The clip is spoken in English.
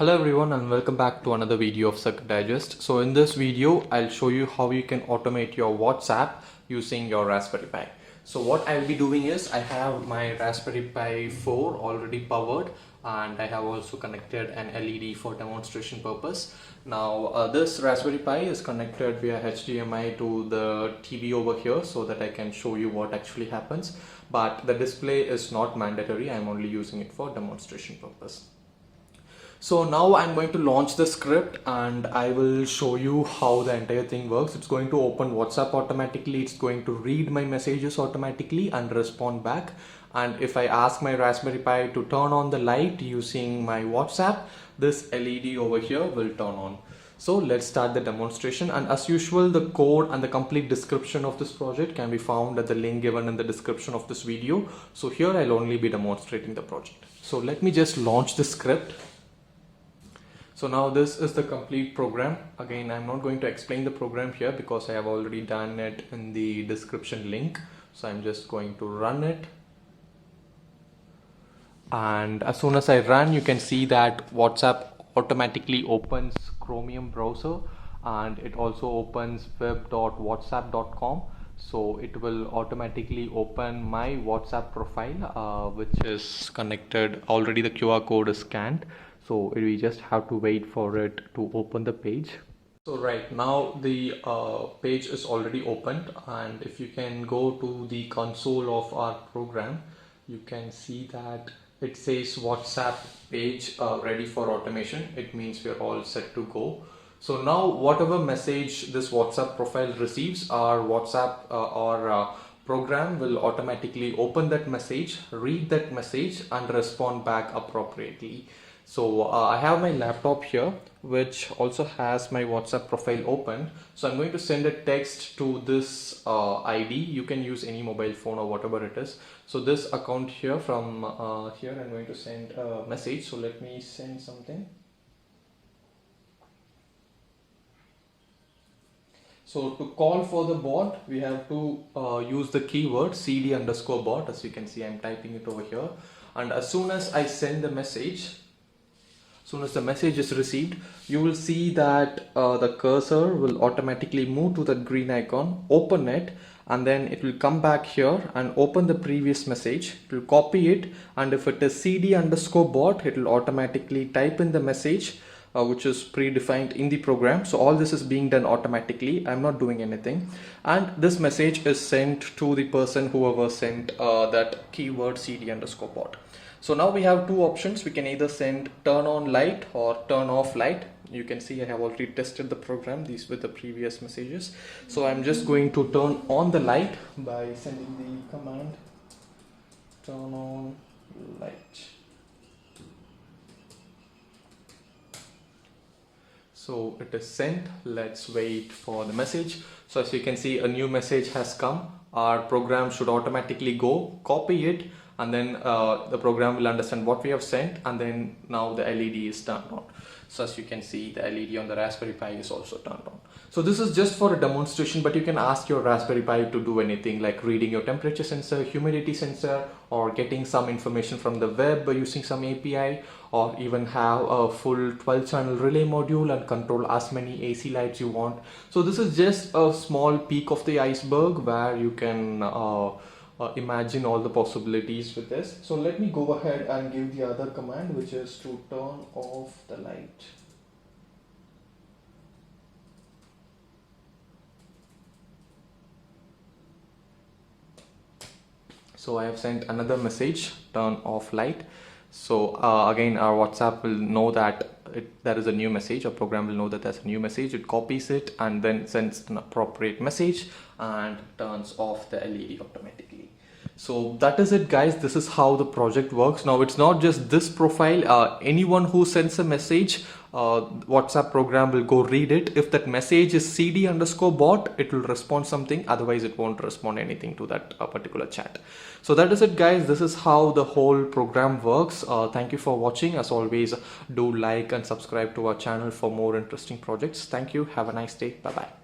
Hello everyone and welcome back to another video of CircuitDigest. So in this video, I'll show you how you can automate your WhatsApp using your Raspberry Pi. So what I'll be doing is I have my Raspberry Pi 4 already powered and I have also connected an LED for demonstration purpose. Now this Raspberry Pi is connected via HDMI to the TV over here so that I can show you what actually happens. But the display is not mandatory. I'm only using it for demonstration purpose. So now I'm going to launch the script and I will show you how the entire thing works. It's going to open WhatsApp automatically. It's going to read my messages automatically and respond back. And if I ask my Raspberry Pi to turn on the light using my WhatsApp, this LED over here will turn on. So let's start the demonstration, and as usual the code and the complete description of this project can be found at the link given in the description of this video. So here I'll only be demonstrating the project. So let me just launch the script. So now this is the complete program. Again, I'm not going to explain the program here because I have already done it in the description link. So I'm just going to run it. And as soon as I run, you can see that WhatsApp automatically opens Chromium browser and it also opens web.whatsapp.com. So it will automatically open my WhatsApp profile, which is connected. Already the QR code is scanned. So we just have to wait for it to open the page. So right now the page is already opened, and if you can go to the console of our program, you can see that it says WhatsApp page ready for automation. It means we're all set to go. So now whatever message this WhatsApp profile receives, our WhatsApp program will automatically open that message, read that message and respond back appropriately. So I have my laptop here, which also has my WhatsApp profile open. So I'm going to send a text to this ID. You can use any mobile phone or whatever it is. So this account here, from here I'm going to send a message. So let me send something. So to call for the bot, we have to use the keyword cd_bot. As you can see, I'm typing it over here. And as soon as I send the message, soon as the message is received, you will see that the cursor will automatically move to that green icon, open it, and then it will come back here and open the previous message. It will copy it, and if it is cd_bot, it will automatically type in the message which is predefined in the program. So all this is being done automatically. I'm not doing anything, and this message is sent to the person whoever sent that keyword cd_bot. So now we have two options. We can either send turn on light or turn off light. You can see I have already tested the program, these with the previous messages. So I'm just going to turn on the light by sending the command turn on light. So it is sent. Let's wait for the message. So as you can see, a new message has come. Our program should automatically go, copy it, and then the program will understand what we have sent, and then now the LED is turned on. So as you can see, the LED on the Raspberry Pi is also turned on. So this is just for a demonstration, but you can ask your Raspberry Pi to do anything like reading your temperature sensor, humidity sensor, or getting some information from the web by using some API, or even have a full 12-channel relay module and control as many AC lights you want. So this is just a small peak of the iceberg where you can imagine all the possibilities with this. So let me go ahead and give the other command, which is to turn off the light. So I have sent another message, turn off light. So again, our WhatsApp will know that there is a new message. Our program will know that there's a new message. It copies it and then sends an appropriate message and turns off the LED automatically. So that is it, guys. This is how the project works. Now it's not just this profile. Anyone who sends a message, WhatsApp program will go read it. If that message is cd_bot, it will respond something. Otherwise it won't respond anything to that particular chat. So that is it, guys. This is how the whole program works. Thank you for watching. As always, do like and subscribe to our channel for more interesting projects. Thank you. Have a nice day. Bye bye.